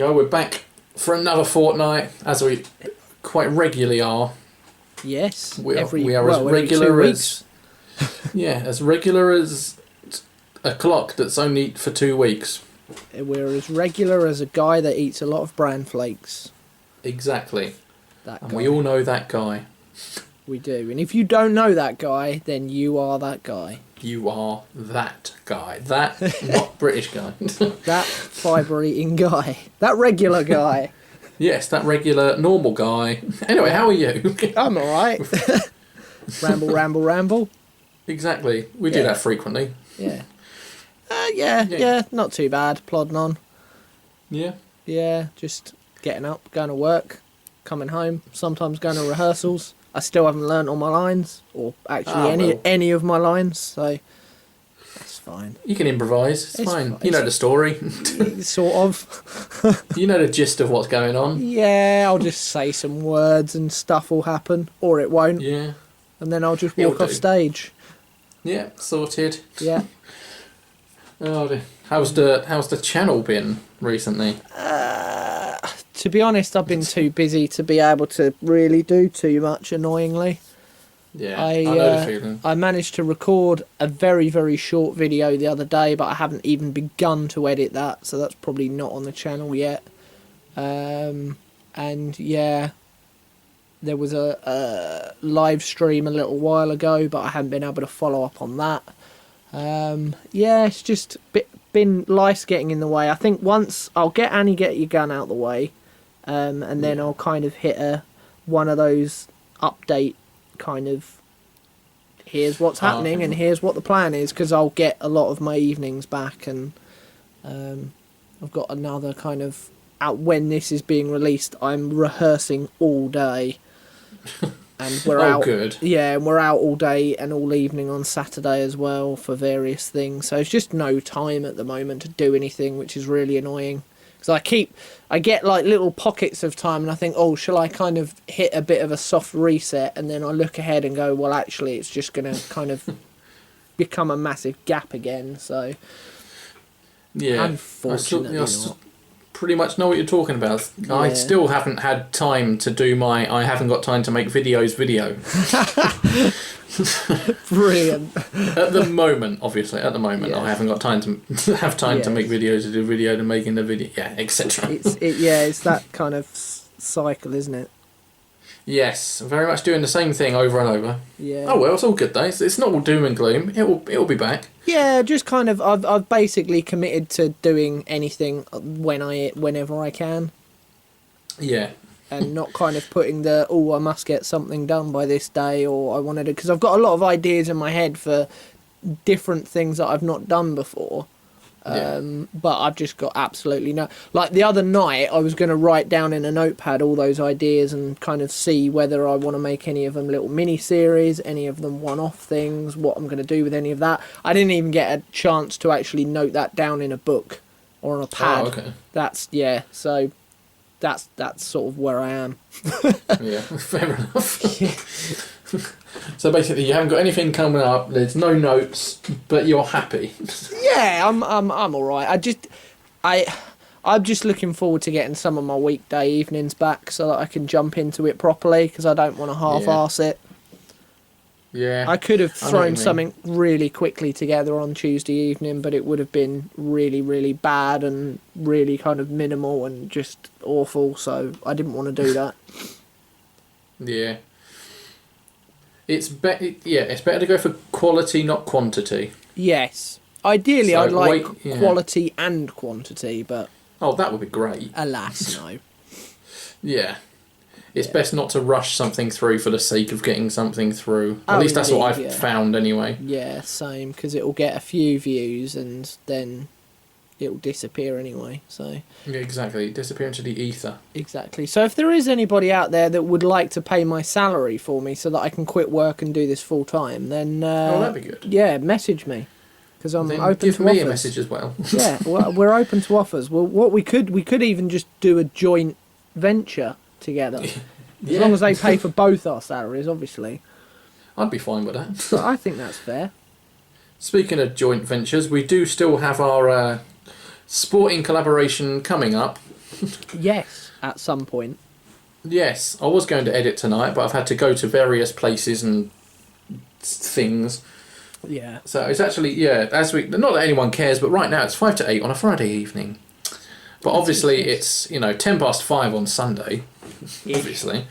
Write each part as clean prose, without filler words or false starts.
go. We're back for another fortnight, as we quite regularly are. Yes. We are as every regular 2 as... Yeah, as regular as a clock that's only for 2 weeks. We're as regular as a guy that eats a lot of bran flakes. Exactly. That and guy. we all know that guy. We do. And if you don't know that guy, then you are that guy. You are that guy. That not British guy. That fibre-eating guy. That regular guy. Yes, that regular, normal guy. Anyway, how are you? I'm alright. Ramble. Exactly. We do that frequently. Yeah. Yeah, not too bad. Plodding on. Yeah? Yeah, just getting up, going to work, coming home, sometimes going to rehearsals. I still haven't learnt all my lines, or actually any of my lines, so that's fine. You can improvise, it's fine. You know the story. Sort of. You know the gist of what's going on. Yeah, I'll just say some words and stuff will happen, or it won't. Yeah. And then I'll just walk off stage. Yeah, sorted. Yeah. Oh dear. How's the channel been recently? To be honest, I've been too busy to be able to really do too much, annoyingly. Yeah, I know the feeling. I managed to record a very, very short video the other day, but I haven't even begun to edit that, so that's probably not on the channel yet. And yeah, there was a live stream a little while ago, but I haven't been able to follow up on that. Yeah, it's just been life's getting in the way. I think once I'll get Annie, get your gun out the way, and then I'll kind of hit one of those update kind of here's what's happening and here's what the plan is, because I'll get a lot of my evenings back, and I've got another kind of out when this is being released. I'm rehearsing all day. And we're out. Good. Yeah, and we're out all day and all evening on Saturday as well for various things. So it's just no time at the moment to do anything, which is really annoying. Because I get like little pockets of time, and I think, oh, shall I kind of hit a bit of a soft reset? And then I look ahead and go, well, actually, it's just going to kind of become a massive gap again. So yeah, unfortunately, not. Pretty much know what you're talking about. Yeah. I still haven't had time to do I haven't got time to make videos video. Brilliant. At the moment, obviously, I haven't got time to to make videos, to do video, to making the video, etc. It's that kind of cycle, isn't it? Yes, very much doing the same thing over and over. Yeah. Oh well, it's all good though. It's not all doom and gloom. It'll be back. Yeah, just kind of. I've basically committed to doing anything whenever I can. Yeah. And not kind of putting I must get something done by this day, or I wanted to, because I've got a lot of ideas in my head for different things that I've not done before. But I've just got absolutely no... Like the other night, I was going to write down in a notepad all those ideas and kind of see whether I want to make any of them little mini-series, any of them one-off things, what I'm going to do with any of that. I didn't even get a chance to actually note that down in a book or on a pad. Oh, okay. So that's sort of where I am. Yeah, fair enough. Yeah. So basically, you haven't got anything coming up. There's no notes, but you're happy. Yeah, I'm all right. I'm just looking forward to getting some of my weekday evenings back so that I can jump into it properly, because I don't want to half-arse it. Yeah. I could have thrown something really quickly together on Tuesday evening, but it would have been really, really bad and really kind of minimal and just awful. So I didn't want to do that. Yeah. It's better to go for quality, not quantity. Yes. Ideally, I'd like quality and quantity, but... Oh, that would be great. Alas, no. Yeah. It's best not to rush something through for the sake of getting something through. At least that's what I've found anyway. Yeah, same, because it'll get a few views and then it'll disappear anyway. So yeah, exactly. Disappear into the ether. Exactly. So if there is anybody out there that would like to pay my salary for me so that I can quit work and do this full time, then that'd be good. Yeah, message me, because I'm open to offers. Give me a message as well. Yeah, well, we're open to offers. Well, we could even just do a joint venture together, as long as they pay for both our salaries, obviously. I'd be fine with that. But I think that's fair. Speaking of joint ventures, we do still have our sporting collaboration coming up. Yes, at some point. Yes, I was going to edit tonight, but I've had to go to various places and things. Yeah. So it's actually, as we, not that anyone cares, but right now it's 5 to 8 on a Friday evening. But obviously it's, 10 past 5 on Sunday, obviously.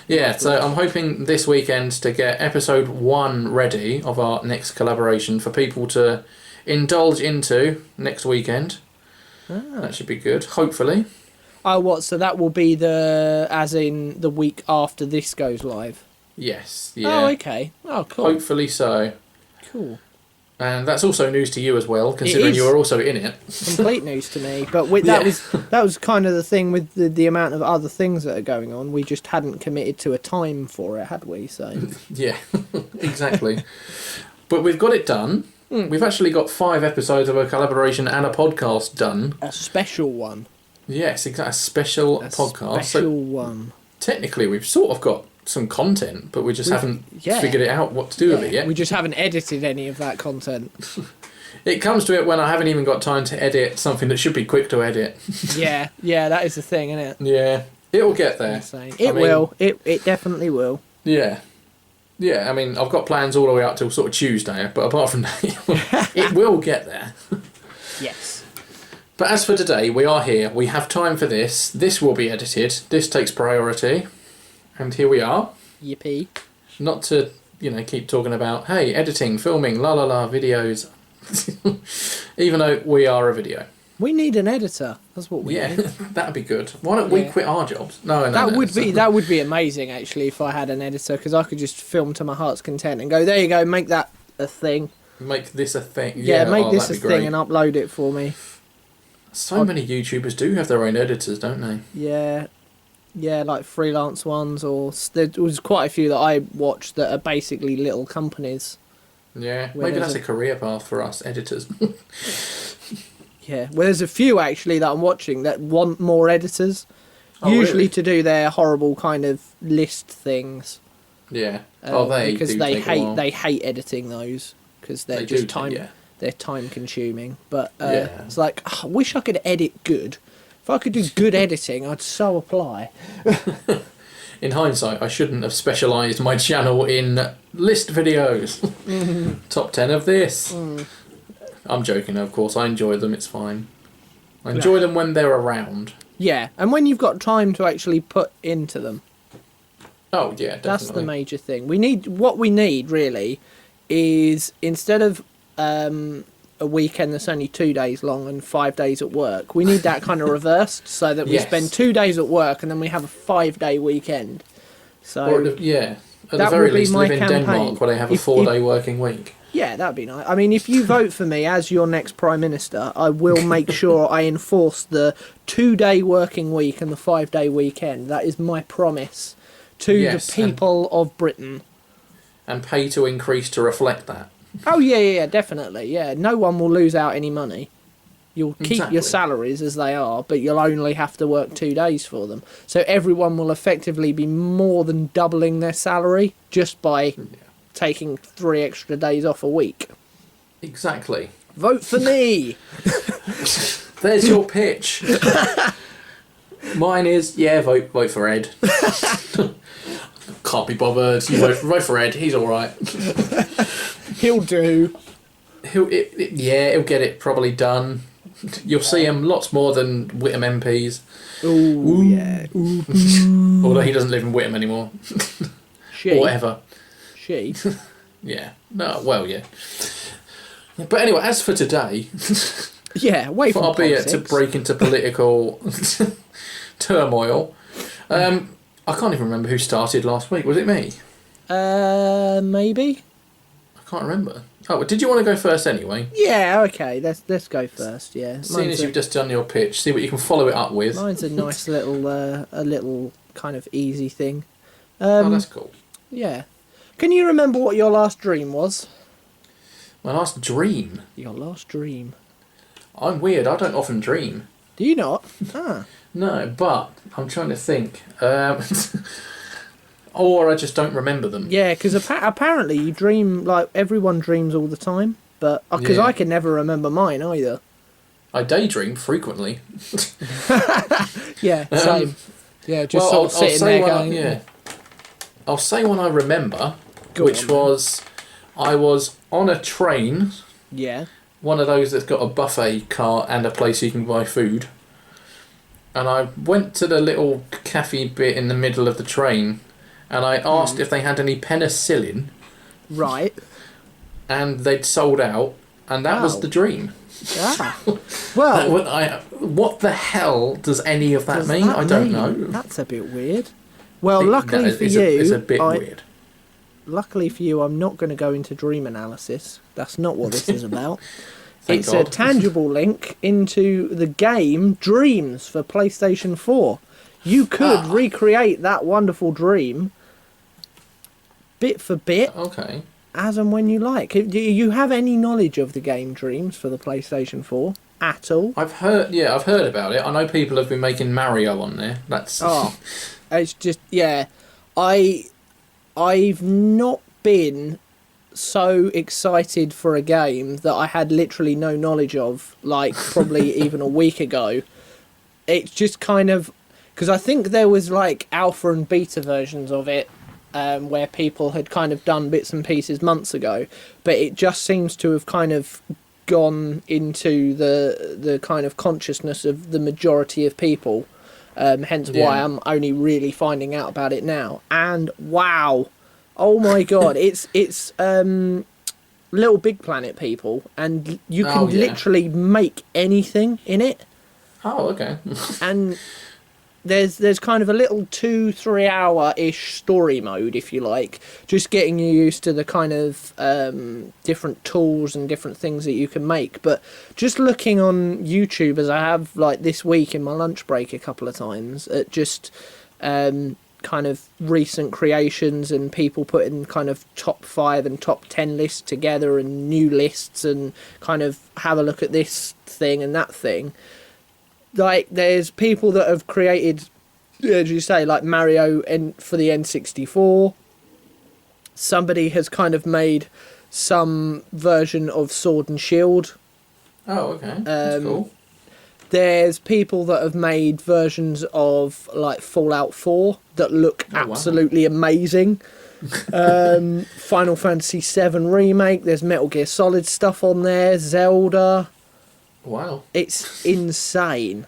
Yeah, so I'm hoping this weekend to get episode 1 ready of our next collaboration for people to indulge into next weekend. That should be good, hopefully. Oh, what? So that will be as in the week after this goes live? Yes, yeah. Oh, okay. Oh, cool. Hopefully so. Cool. And that's also news to you as well, considering you are also in it. Complete news to me. But that was kind of the thing with the amount of other things that are going on. We just hadn't committed to a time for it, had we? So yeah, exactly. But we've got it done. We've actually got 5 episodes of a collaboration and a podcast done. A special one. Yes, exactly. A special podcast. Special one. Technically, we've sort of got some content, but we just haven't figured it out what to do with it yet. We just haven't edited any of that content. It comes to it when I haven't even got time to edit something that should be quick to edit. yeah, that is the thing, isn't it? Yeah, it'll get there. It will. It definitely will. Yeah. Yeah, I mean, I've got plans all the way up till sort of Tuesday, but apart from that, it will get there. Yes. But as for today, we are here. We have time for this. This will be edited. This takes priority. And here we are. Yippee. Not to, keep talking about, hey, editing, filming, videos. Even though we are a video. We need an editor. That's what we need. That'd be good. Why don't we quit our jobs? No. That would be amazing, actually, if I had an editor, because I could just film to my heart's content and go, there you go, make that a thing. Make this a thing. Yeah, make this a thing and upload it for me. So many YouTubers do have their own editors, don't they? Yeah, like freelance ones, or there was quite a few that I watched that are basically little companies. Yeah, maybe that's a career path for us editors. Yeah, well, there's a few actually that I'm watching that want more editors, usually really? To do their horrible kind of list things. Yeah, because they hate editing those because they're just they're time consuming. But it's like, I wish I could edit good. If I could do good editing, I'd so apply. In hindsight, I shouldn't have specialised my channel in list videos. Top 10 of this. I'm joking, of course. I enjoy them. It's fine. I enjoy them when they're around. Yeah, and when you've got time to actually put into them. Oh, yeah, definitely. That's the major thing. What we need, really, is instead of a weekend that's only 2 days long and 5 days at work, we need that kind of reversed so that we spend 2 days at work and then we have a 5-day weekend. So at the very least live in Denmark where they have a 4-day working week. Yeah, that'd be nice. I mean, if you vote for me as your next Prime Minister, I will make sure I enforce the 2-day working week and the 5-day weekend. That is my promise to the people of Britain. And pay to increase to reflect that. Oh, yeah, definitely. Yeah, no one will lose out any money. You'll keep your salaries as they are, but you'll only have to work 2 days for them. So everyone will effectively be more than doubling their salary just by taking 3 extra days off a week. Exactly. Vote for me! There's your pitch. Mine is, vote for Ed. Can't be bothered. You vote for Ed. He's all right. He'll do. He'll get it probably done. You'll see him lots more than Whittam MPs. Ooh, yeah. Although he doesn't live in Whittam anymore. She. Or whatever. She. Yeah. No. Well, yeah. But anyway, as for today. Yeah. Wait for albeit to break into political turmoil. I can't even remember who started last week. Was it me? Maybe. I can't remember. Oh, did you want to go first anyway? Yeah, okay. Let's go first. Yeah. Seeing as you've just done your pitch, see what you can follow it up with. Mine's a nice little kind of easy thing. Oh, that's cool. Yeah. Can you remember what your last dream was? My last dream? Your last dream. I'm weird. I don't often dream. Do you not? Ah. No, but I'm trying to think. Or I just don't remember them. Yeah, because apparently you dream, like, everyone dreams all the time. But because I can never remember mine either. I daydream frequently. Yeah, same. Yeah, just well, sort of sitting there going... I'll say one I remember, was I was on a train. Yeah. One of those that's got a buffet cart and a place you can buy food. And I went to the little cafe bit in the middle of the train, and I asked if they had any penicillin. Right. And they'd sold out, and that was the dream. Ah. Well... what the hell does any of that mean? I don't know. That's a bit weird. Well, luckily for you... It's a bit weird. Luckily for you, I'm not going to go into dream analysis. That's not what this is about. It's God. a tangible link into the game Dreams for PlayStation 4. You could recreate that wonderful dream bit for bit, as and when you like. Do you have any knowledge of the game Dreams for the PlayStation 4 at all? I've heard about it. I know people have been making Mario on there. That's it's just I've not been so excited for a game that I had literally no knowledge of, like probably even a week ago. It's just kind of... Because I think there was like alpha and beta versions of it where people had kind of done bits and pieces months ago, but it just seems to have kind of gone into the kind of consciousnness of the majority of people, hence why I'm only really finding out about it now. And wow, oh my god, it's Little Big Planet people, and you can literally make anything in it. Oh, okay. And there's kind of a little 2-3 hour-ish story mode, if you like, just getting you used to the kind of different tools and different things that you can make. But just looking on YouTube, as I have like this week in my lunch break a couple of times, at just kind of recent creations and people putting kind of top 5 and top 10 lists together and new lists, and kind of have a look at this thing and that thing. Like, there's people that have created, as you say, like Mario for the N64. Somebody has kind of made some version of Sword and Shield. Oh, okay. That's cool. There's people that have made versions of like Fallout 4 that look absolutely amazing. Final Fantasy VII Remake. There's Metal Gear Solid stuff on there. Zelda. Wow. It's insane.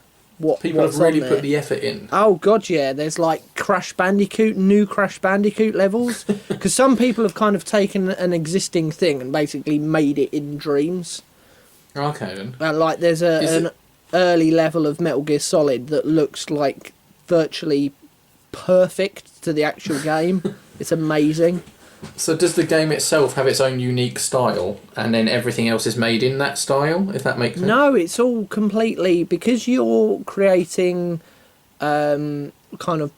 People have really put the effort in. Oh god, yeah. There's like new Crash Bandicoot levels. Because some people have kind of taken an existing thing and basically made it in Dreams. Okay then. Like there's an early level of Metal Gear Solid that looks like virtually perfect to the actual game. It's amazing. So does the game itself have its own unique style, and then everything else is made in that style, if that makes sense? No, it's all completely... Because you're creating kind of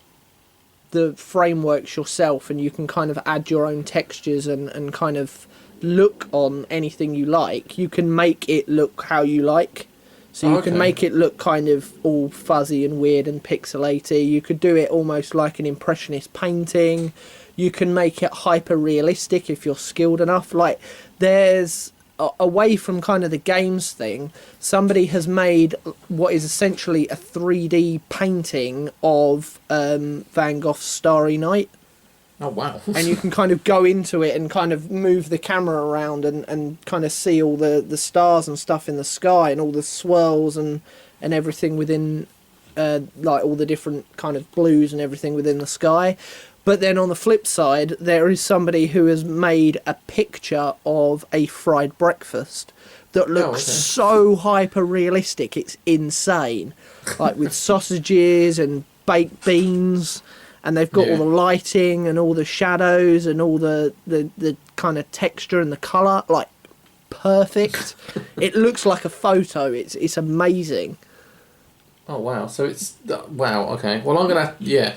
the frameworks yourself, and you can kind of add your own textures and kind of look on anything you like, you can make it look how you like. So you can make it look kind of all fuzzy and weird and pixelated. You could do it almost like an impressionist painting. You can make it hyper realistic if you're skilled enough. Like, there's away from kind of the games thing, somebody has made what is essentially a 3D painting of Van Gogh's Starry Night. Oh wow. And you can kind of go into it and kind of move the camera around and kind of see all the stars and stuff in the sky and all the swirls and everything within like all the different kind of blues and everything within the sky. But then on the flip side, there is somebody who has made a picture of a fried breakfast that looks so hyper realistic, it's insane. Like with sausages and baked beans, and they've got all the lighting and all the shadows and all the kind of texture and the colour, like perfect. It looks like a photo. It's amazing. Oh wow! So it's wow. Okay. Well, I'm gonna yeah.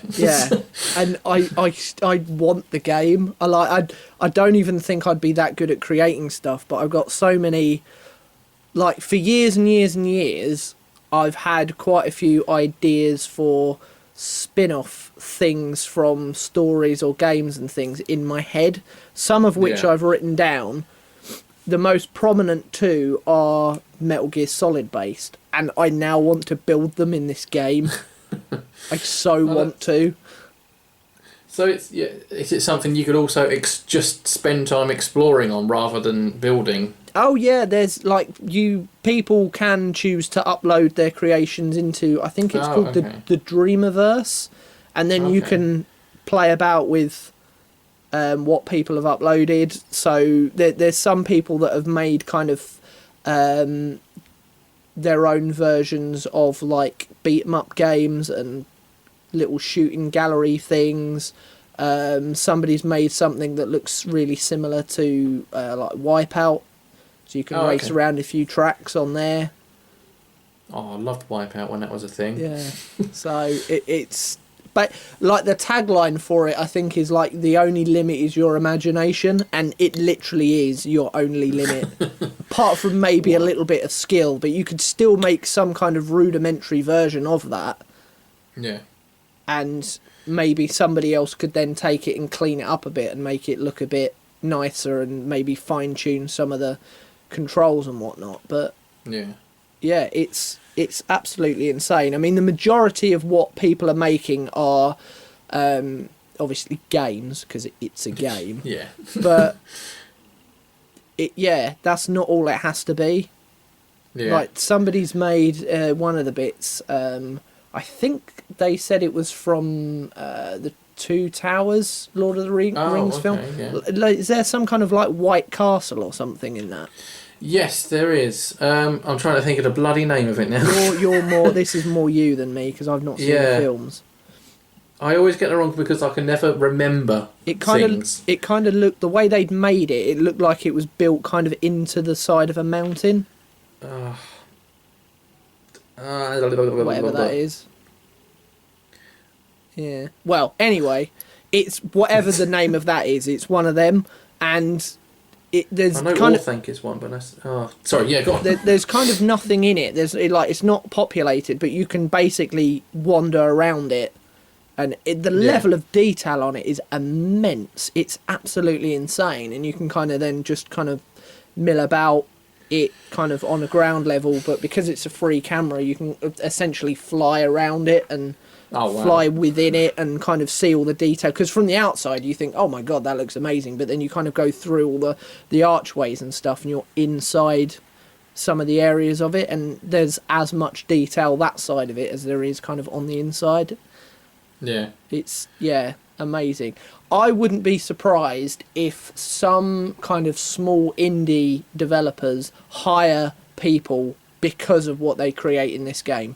And I want the game. I don't even think I'd be that good at creating stuff, but I've got so many. Like, for years and years and years, I've had quite a few ideas for spin-off things from stories or games and things in my head. Some of which I've written down, the most prominent two are Metal Gear Solid based, and I now want to build them in this game. I so want to. So is it something you could also just spend time exploring on rather than building? Oh yeah, there's like people can choose to upload their creations into, I think it's called the Dreamiverse, and then you can play about with what people have uploaded. So there's some people that have made kind of their own versions of like beat 'em up games and little shooting gallery things. Somebody's made something that looks really similar to like Wipeout, so you can race around a few tracks on there. Oh, I loved Wipeout when that was a thing. Yeah, so it's but like the tagline for it, I think, is like the only limit is your imagination, and it literally is your only limit. Apart from maybe a little bit of skill, but you could still make some kind of rudimentary version of that. Yeah. And maybe somebody else could then take it and clean it up a bit and make it look a bit nicer and maybe fine tune some of the controls and whatnot. But yeah, it's absolutely insane. I mean, the majority of what people are making are obviously games, because it's a game. Yeah. But that's not all it has to be. Yeah. Like somebody's made one of the bits. I think they said it was from the Two Towers Lord of the Rings film. Yeah. Is there some kind of like White Castle or something in that? Yes, there is. I'm trying to think of the bloody name of it now. You're more. This is more you than me, because I've not seen the films. I always get it wrong because I can never remember things. It kind of looked, the way they'd made it. It looked like it was built kind of into the side of a mountain. Whatever that is. Yeah. Well, anyway, it's whatever the name of that is. It's one of them, and there's I know kind of, think is one, but that's sorry. Yeah, go on. There's kind of nothing in it. It's not populated, but you can basically wander around it, and the level of detail on it is immense. It's absolutely insane, and you can kind of then just kind of mill about it kind of on a ground level, but because it's a free camera, you can essentially fly around it and fly within it and kind of see all the detail. Because from the outside you think, oh my god, that looks amazing, but then you kind of go through all the archways and stuff, and you're inside some of the areas of it, and there's as much detail that side of it as there is kind of on the inside. Yeah. It's amazing. I wouldn't be surprised if some kind of small indie developers hire people because of what they create in this game.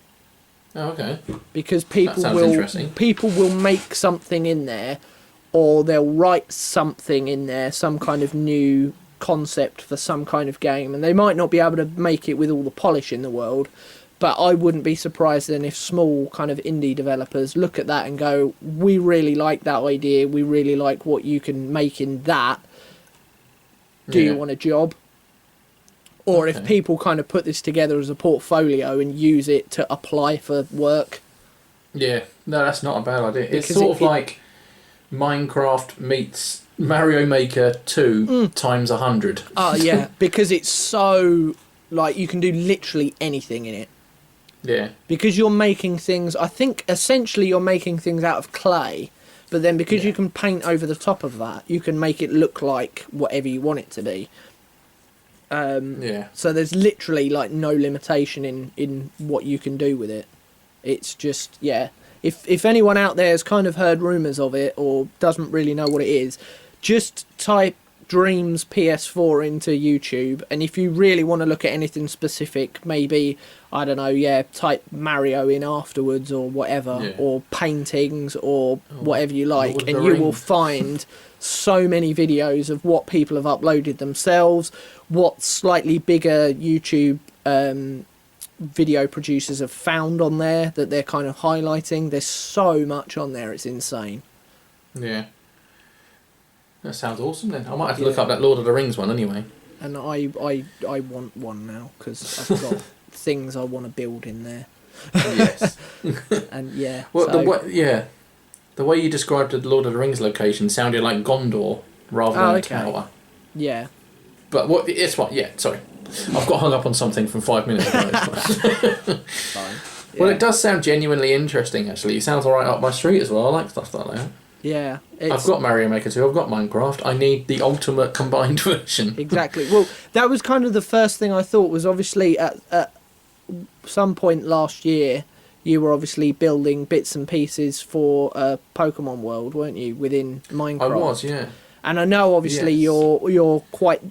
Oh, okay. Because people will make something in there, or they'll write something in there, some kind of new concept for some kind of game, and they might not be able to make it with all the polish in the world, but I wouldn't be surprised then if small kind of indie developers look at that and go, we really like that idea, we really like what you can make in that, do you want a job? Or if people kind of put this together as a portfolio and use it to apply for work. Yeah, no, that's not a bad idea. It's sort of like Minecraft meets Mario Maker 2 times 100. Oh, yeah, because it's so, like, you can do literally anything in it. Yeah. Because you're making things, I think essentially you're making things out of clay, but then because you can paint over the top of that, you can make it look like whatever you want it to be. So there's literally like no limitation in what you can do with it. It's just, if anyone out there has kind of heard rumours of it or doesn't really know what it is, just type Dreams PS4 into YouTube, and if you really want to look at anything specific, maybe, I don't know, type Mario in afterwards or whatever, or paintings or whatever you like, and you will find so many videos of what people have uploaded themselves, what slightly bigger YouTube video producers have found on there that they're kind of highlighting. There's so much on there, it's insane. Yeah. That sounds awesome then. I might have to look up that Lord of the Rings one anyway. And I want one now, because I've got things I want to build in there. Yes. And well, the way you described the Lord of the Rings location sounded like Gondor rather than a tower. Yeah. But what? It's what? Yeah, sorry. I've got hung up on something from 5 minutes ago. Fine. Well, it does sound genuinely interesting, actually. It sounds alright up my street as well. I like stuff like that. Yeah. I've got Mario Maker 2, I've got Minecraft. I need the ultimate combined version. Exactly. Well, that was kind of the first thing I thought was obviously at some point last year, you were obviously building bits and pieces for Pokemon World, weren't you, within Minecraft? I was, yeah. And I know obviously Yes. you're quite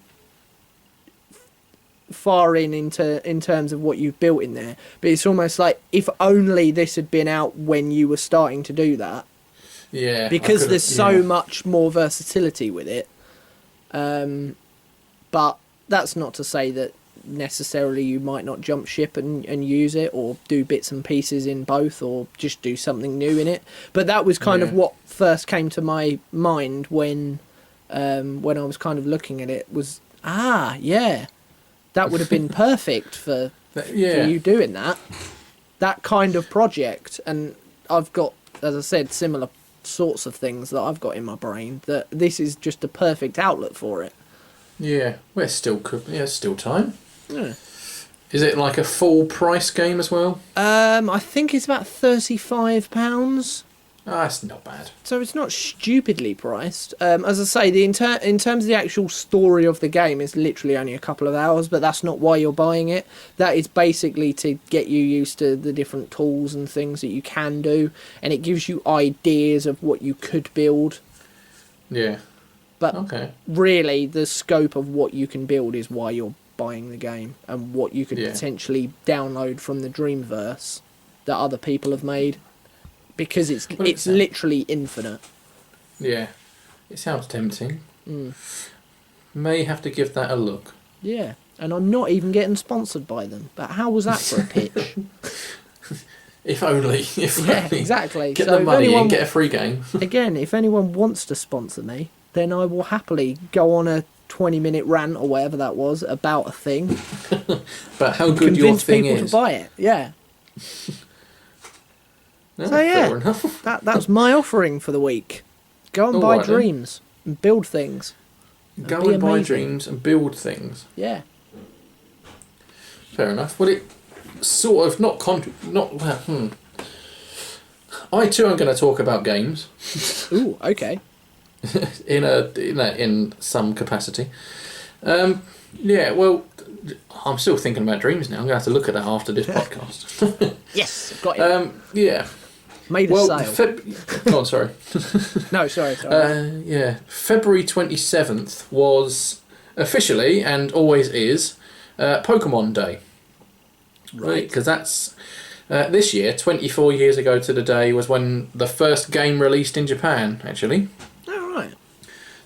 far in terms of what you've built in there, but it's almost like if only this had been out when you were starting to do that. Yeah. Because there's so much more versatility with it. But that's not to say that necessarily you might not jump ship and use it, or do bits and pieces in both, or just do something new in it. But that was kind of what first came to my mind when I was kind of looking at it, was, that would have been perfect for you doing that kind of project. And I've got, as I said, similar sorts of things that I've got in my brain, that this is just a perfect outlet for it. Yeah, well, it's still time. Yeah. Is it like a full price game as well? I think it's about £35. That's not bad. So it's not stupidly priced. As I say, in terms of the actual story of the game, it's literally only a couple of hours, but that's not why you're buying it. That is basically to get you used to the different tools and things that you can do, and it gives you ideas of what you could build. Yeah. But okay. Really, the scope of what you can build is why you're buying the game, and what you could potentially download from the Dreamverse that other people have made. Because it's literally infinite. Yeah. It sounds tempting. Mm. May have to give that a look. Yeah. And I'm not even getting sponsored by them. But how was that for a pitch? If only. Yeah, exactly. Get the money and get a free game. Again, if anyone wants to sponsor me, then I will happily go on a 20-minute rant or whatever that was about a thing. But how good your thing is. Convince people to buy it. Yeah. No, So yeah, fair enough. that's my offering for the week. Go and buy dreams and build things. Go and buy dreams and build things. Yeah. Fair enough. Well, it sort of I too am going to talk about games. Ooh, okay. in some capacity. Yeah. Well, I'm still thinking about dreams now. I'm going to have to look at that after this podcast. Yes, got it. Yeah. Made a sale. Go on, sorry. No, sorry. Yeah. February 27th was officially, and always is, Pokemon Day. Right. Because that's... this year, 24 years ago to the day, was when the first game released in Japan, actually. Oh, right.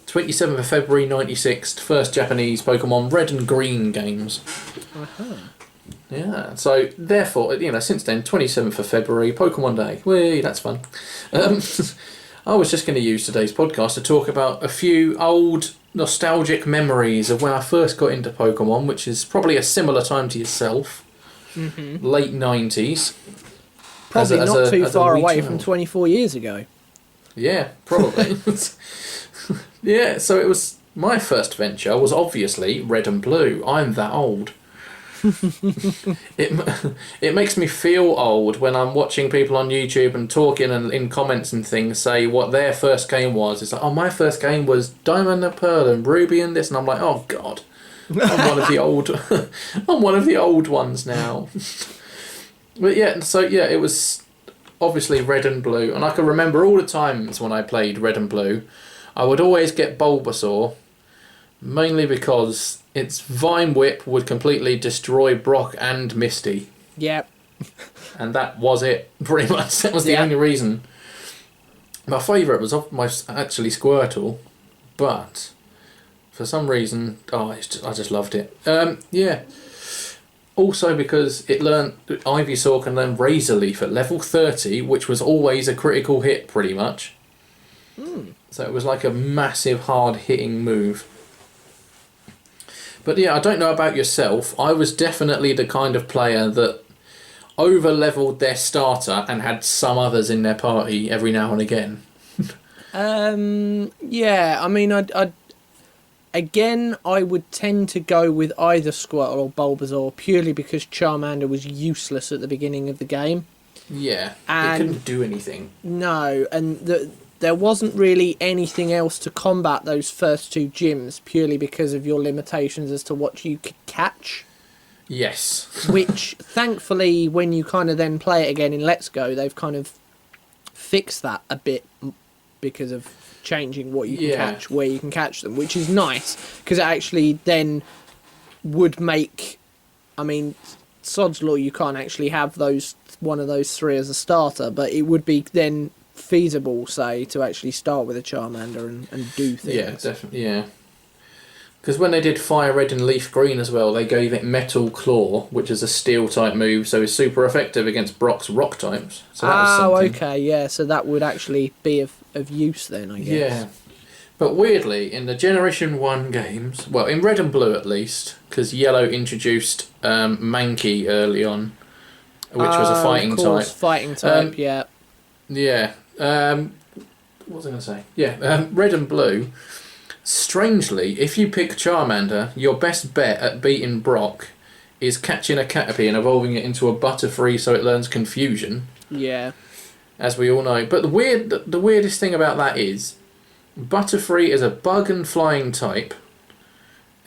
27th of February 96, first Japanese Pokemon Red and Green games. Uh-huh. Yeah, so therefore, since then, 27th of February, Pokemon Day. Whee, that's fun. I was just going to use today's podcast to talk about a few old nostalgic memories of when I first got into Pokemon, which is probably a similar time to yourself. Mm-hmm. Late 90s. Probably not too far away from 24 years ago. Yeah, probably. Yeah, so it was... My first venture was obviously Red and Blue. I'm that old. It makes me feel old when I'm watching people on YouTube and talking and in comments and things say what their first game was. It's like, oh, my first game was Diamond and Pearl and Ruby and this, and I'm like, oh god, I'm one of the old, I'm one of the old ones now. But yeah, so yeah, it was obviously Red and Blue, and I can remember all the times when I played Red and Blue, I would always get Bulbasaur, mainly because its Vine Whip would completely destroy Brock and Misty. Yep. And that was it, pretty much. That was the only reason. My favourite was actually Squirtle, but for some reason, I just loved it. Yeah. Also because it learned, Ivysaur can learn Razor Leaf at level 30, which was always a critical hit, pretty much. Mm. So it was like a massive, hard-hitting move. But yeah, I don't know about yourself. I was definitely the kind of player that over-leveled their starter and had some others in their party every now and again. Yeah, I mean, Again, I would tend to go with either Squirtle or Bulbasaur purely because Charmander was useless at the beginning of the game. Yeah, And it couldn't do anything. No, and there wasn't really anything else to combat those first two gyms purely because of your limitations as to what you could catch. Yes. Which, thankfully, when you kind of then play it again in Let's Go, they've kind of fixed that a bit because of changing what you can catch, where you can catch them, which is nice because it actually then would make, I mean, sod's law, you can't actually have one of those three as a starter, but it would be then feasible, say, to actually start with a Charmander and do things. Yeah, definitely, yeah. Because when they did Fire Red and Leaf Green as well, they gave it Metal Claw, which is a steel type move, so it's super effective against Brock's rock types. So that was something. Okay, yeah, so that would actually be of use then, I guess. Yeah. But weirdly, in the Generation 1 games, well, in Red and Blue at least, because Yellow introduced Mankey early on, which was a fighting type. Fighting type, yeah. Yeah. What was I going to say? Yeah, Red and Blue. Strangely, if you pick Charmander, your best bet at beating Brock is catching a Caterpie and evolving it into a Butterfree so it learns Confusion. Yeah. As we all know. But the weirdest thing about that is Butterfree is a bug and flying type,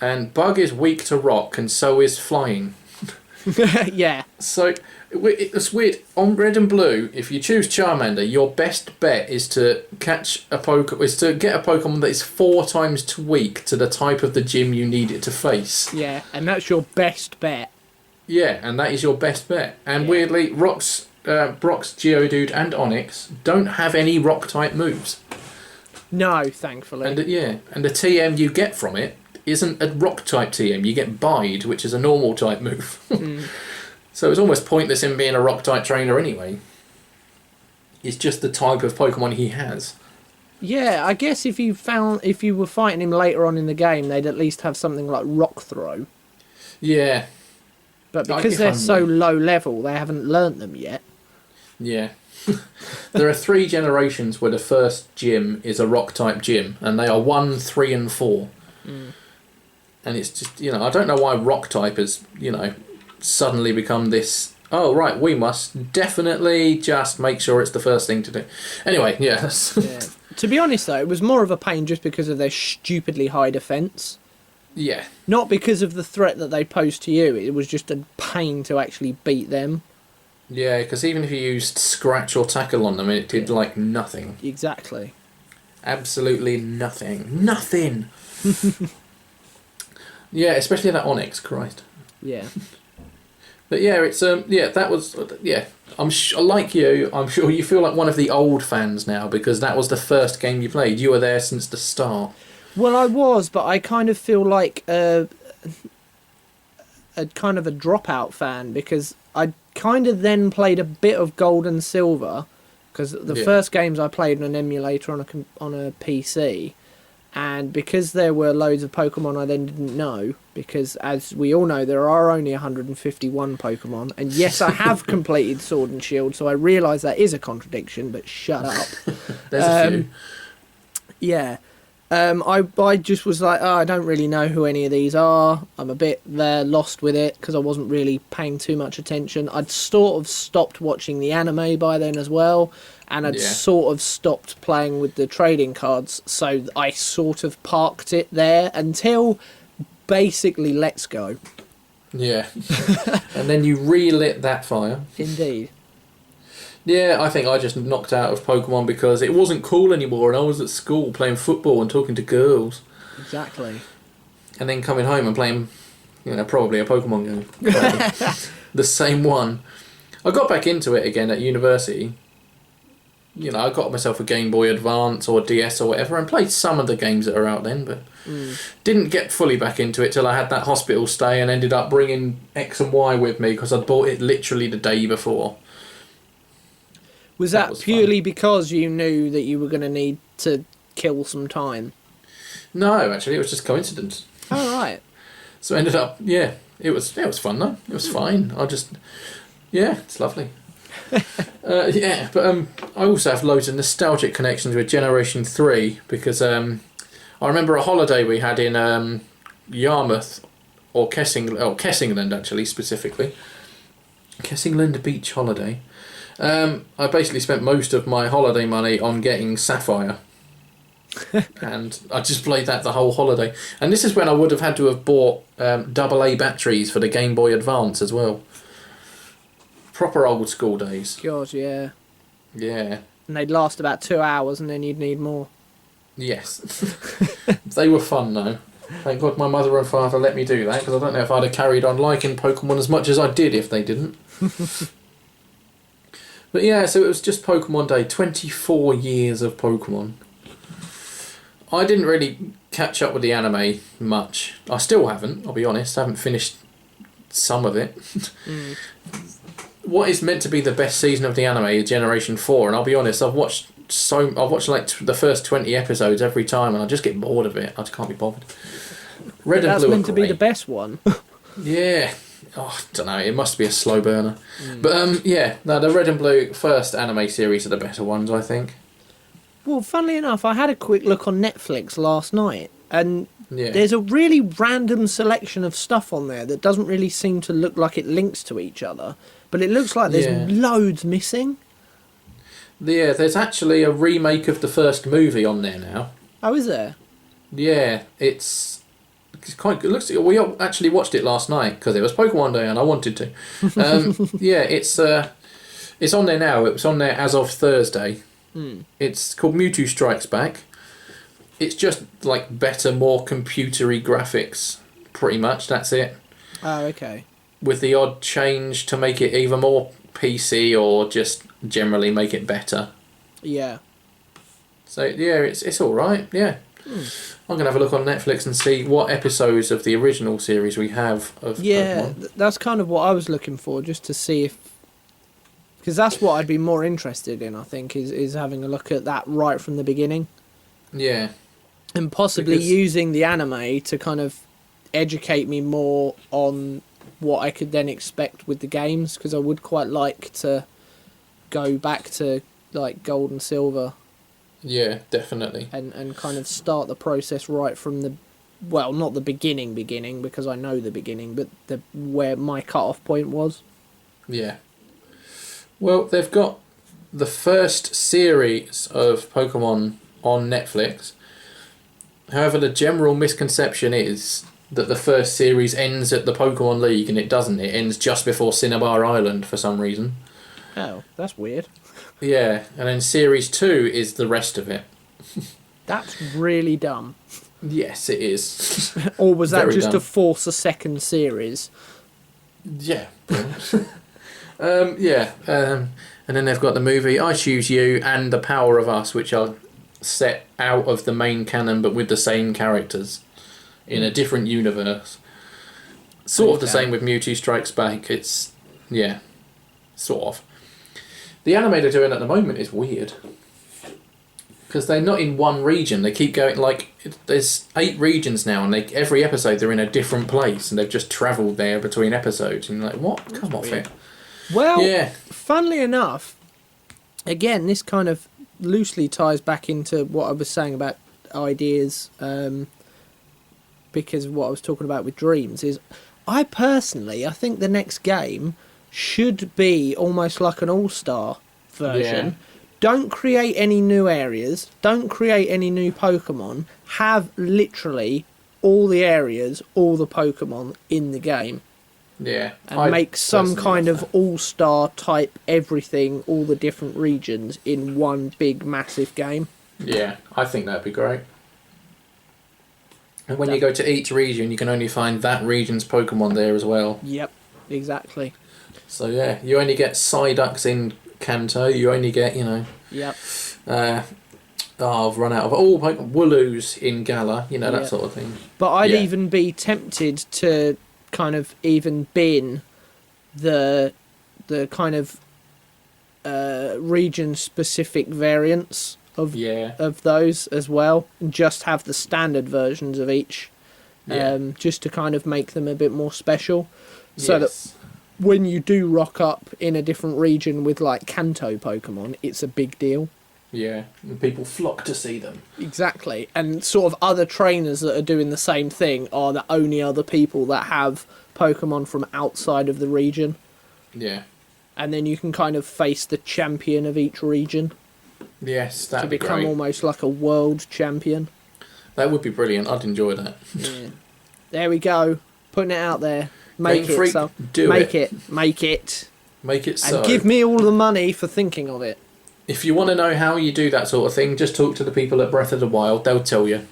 and bug is weak to rock, and so is flying. Yeah. So it's weird. On Red and Blue, if you choose Charmander, your best bet is to get a Pokemon that is 4 times too weak to the type of the gym you need it to face. Yeah, and that's your best bet. Yeah, and that is your best bet. And weirdly, Brock's Geodude and Onix don't have any rock type moves. No, thankfully. And the TM you get from it isn't a rock type TM. You get Bide, which is a normal type move. So it's almost pointless in being a rock type trainer anyway. It's just the type of Pokemon he has. Yeah, I guess if you were fighting him later on in the game, they'd at least have something like Rock Throw. Yeah. But because they're so low level, they haven't learnt them yet. Yeah. There are 3 generations where the first gym is a rock type gym, and they are 1, 3 and 4. And it's just, I don't know why rock type has, suddenly become this, oh right, we must definitely just make sure it's the first thing to do. Anyway, yeah. To be honest though, it was more of a pain just because of their stupidly high defence. Yeah. Not because of the threat that they pose to you, it was just a pain to actually beat them. Yeah, because even if you used Scratch or Tackle on them, it did like nothing. Exactly. Absolutely nothing. Nothing! Yeah, especially that Onix, Christ. Yeah. But yeah, it's that was like you. I'm sure you feel like one of the old fans now because that was the first game you played. You were there since the start. Well, I was, but I kind of feel like a kind of a dropout fan because I kind of then played a bit of Gold and Silver because the first games I played on an emulator on a PC. And because there were loads of Pokemon I then didn't know, because as we all know, there are only 151 Pokemon. And yes, I have completed Sword and Shield, so I realise that is a contradiction, but shut up. There's a few. Yeah. I just was like, I don't really know who any of these are. I'm a bit lost with it because I wasn't really paying too much attention. I'd sort of stopped watching the anime by then as well. And I'd sort of stopped playing with the trading cards, so I sort of parked it there until basically Let's Go. Yeah. And then you relit that fire. Indeed. Yeah, I think I just knocked out of Pokemon because it wasn't cool anymore and I was at school playing football and talking to girls. Exactly. And then coming home and playing, probably a Pokemon game. The same one. I got back into it again at university. I got myself a Game Boy Advance or DS or whatever and played some of the games that are out then, but didn't get fully back into it till I had that hospital stay and ended up bringing X and Y with me because I'd bought it literally the day before. Was that purely because you knew that you were going to need to kill some time? No, actually, it was just coincidence. Oh, right. So ended up, it was fun though. It was fine. It's lovely. But I also have loads of nostalgic connections with Generation 3 because I I remember a holiday we had in Yarmouth, or Kessingland actually, specifically. Kessingland beach holiday. I basically spent most of my holiday money on getting Sapphire. And I just played that the whole holiday. And this is when I would have had to have bought AA batteries for the Game Boy Advance as well. Proper old school days. God, yeah. Yeah. And they'd last about 2 hours and then you'd need more. Yes. They were fun though. Thank God my mother and father let me do that, because I don't know if I'd have carried on liking Pokemon as much as I did if they didn't. But yeah, so it was just Pokemon Day. 24 years of Pokemon. I didn't really catch up with the anime much. I still haven't, I'll be honest. I haven't finished some of it. What is meant to be the best season of the anime is Generation 4, and I'll be honest, I've watched like the first 20 episodes every time, and I just get bored of it. I just can't be bothered. Red and That's Blue meant are to be great. the best one. Yeah. Oh, I don't know, it must be a slow burner. But yeah, no, the Red and Blue first anime series are the better ones, I think. Well, funnily enough, I had a quick look on Netflix last night, and Yeah. there's a really random selection of stuff on there that doesn't really seem to look like it links to each other, but it looks like there's loads missing. Yeah, there's actually a remake of the first movie on there now. Oh, is there? Yeah, it's quite good. We actually watched it last night because it was Pokemon Day and I wanted to. Yeah, it's on there now. It was on there as of Thursday. It's called Mewtwo Strikes Back. It's just like better, more computery graphics, pretty much. That's it. Oh, okay. With the odd change to make it either more PC or just generally make it better. Yeah. So yeah, it's all right. Yeah. I'm gonna have a look on Netflix and see what episodes of the original series we have of Pokemon. That's kind of what I was looking for, just to see if, because that's what I'd be more interested in. I think is having a look at that right from the beginning, Yeah. and possibly Because- using the anime to kind of educate me more on what I could then expect with the games, because I would quite like to go back to like Gold and Silver. Yeah, definitely. And kind of start the process right from the, well, not the beginning because I know the beginning, but where my cut-off point was. Yeah. Well, they've got the first series of Pokemon on Netflix. However, the general misconception is that the first series ends at the Pokemon League, and it doesn't. It ends just before Cinnabar Island for some reason. Oh, that's weird. Yeah, and then Series 2 is the rest of it. That's really dumb. Yes, it is. Or was that Very just to dumb. force a second series? Yeah. Yeah. And then they've got the movie I Choose You and The Power of Us, which are set out of the main canon but with the same characters in a different universe. Sort of the same with Mewtwo Strikes Back. It's, yeah, sort of. The anime they're doing at the moment is weird. Because they're not in one region. They keep going, like, there's 8 regions now, and every episode they're in a different place, and they've just travelled there between episodes. And you're like, what? Come off it. Well, Yeah. funnily enough, again, this kind of loosely ties back into what I was saying about ideas, because what I was talking about with dreams is, I think the next game should be almost like an all-star version. Yeah. Don't create any new areas. Don't create any new Pokemon. Have literally all the areas, all the Pokemon in the game. Yeah. And make some personally kind love of all-star type everything, all the different regions in one big massive game. that. Yeah, I think that'd be great. And when you go to each region, you can only find that region's Pokemon there as well. Yep, exactly. So yeah, you only get Psyducks in Kanto, you only get, Yep. I've run out of all Pokemon. Wooloos in Galar, that Yeah. sort of thing. But I'd Yeah. even be tempted to kind of even bin the kind of region-specific variants of Yeah. those as well, and just have the standard versions of each, Yeah. just to kind of make them a bit more special, so that Yes. when you do rock up in a different region with like Kanto Pokemon, it's a big deal. Yeah, and people flock to see them. Exactly. And sort of other trainers that are doing the same thing are the only other people that have Pokemon from outside of the region. Yeah. And then you can kind of face the champion of each region. Yes, that'd to be become great. almost like a world champion. That would be brilliant. I'd enjoy that. Yeah. There we go. Putting it out there. Make Game it Freak, so. do Make it. it. Make it. Make it so. And give me all the money for thinking of it. If you want to know how you do that sort of thing, just talk to the people at Breath of the Wild. They'll tell you.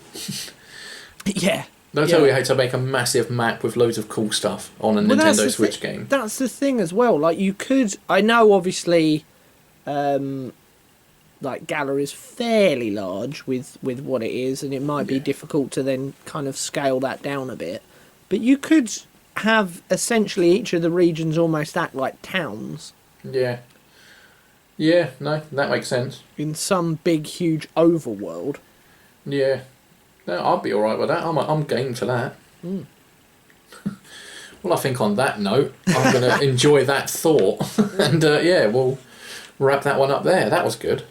Yeah. They'll tell you how to make a massive map with loads of cool stuff on a Nintendo Switch game. That's the thing as well. Like, you could... I know, obviously, like, Galar is fairly large with what it is, and it might be difficult to then kind of scale that down a bit. But you could have, essentially, each of the regions almost act like towns. Yeah. Yeah, no, that makes sense. In some big, huge overworld. Yeah. No, I'd be alright with that. I'm game for that. Mm. Well, I think on that note, I'm going to enjoy that thought. And, yeah, we'll wrap that one up there. That was good.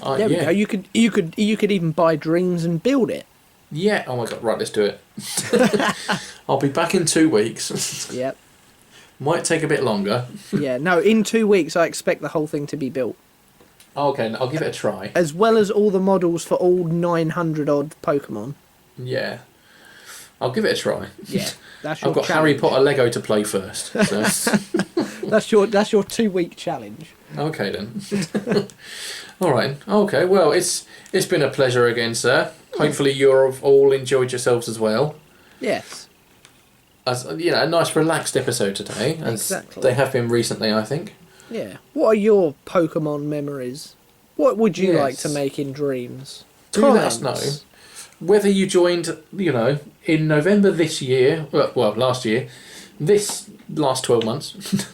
There we go. You could even buy Dreams and build it. Yeah. Oh, my God. Right, let's do it. I'll be back in 2 weeks. Yep. Might take a bit longer. Yeah, no, in 2 weeks I expect the whole thing to be built. Okay, I'll give it a try. As well as all the models for all 900 odd Pokemon. Yeah. I'll give it a try. Yeah, that's your I've got challenge. Harry Potter Lego to play first. So. That's your 2 week challenge. Okay then. All right. Okay. Well, it's been a pleasure again, sir. Hopefully you've all enjoyed yourselves as well. Yes. As you know, a nice relaxed episode today, as Exactly. they have been recently, I think. Yeah. What are your Pokemon memories? What would you like Yes. to make in Dreams? Do let us know whether you joined, you know, in November this year, well, last year, this last 12 months,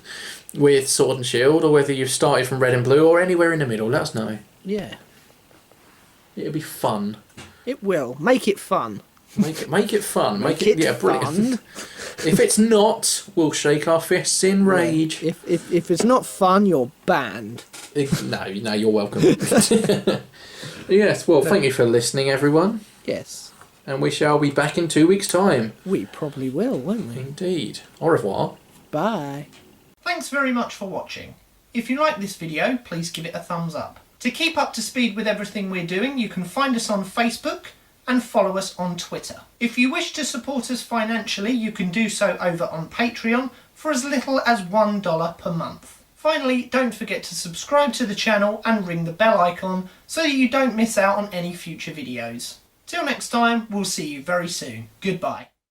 with Sword and Shield, or whether you've started from Red and Blue, or anywhere in the middle. Let us know. Yeah. It'll be fun. It will. Make it fun. Make it fun. Make it yeah, brilliant. If it's not, we'll shake our fists in rage. Yeah. If it's not fun, you're banned. No, you're welcome. Yes, well, thank you for listening, everyone. Yes. And we shall be back in 2 weeks' time. We probably will, won't we? Indeed. Au revoir. Bye. Thanks very much for watching. If you like this video, please give it a thumbs up. To keep up to speed with everything we're doing, you can find us on Facebook and follow us on Twitter. If you wish to support us financially, you can do so over on Patreon for as little as $1 per month. Finally, don't forget to subscribe to the channel and ring the bell icon so that you don't miss out on any future videos. Till next time, we'll see you very soon. Goodbye.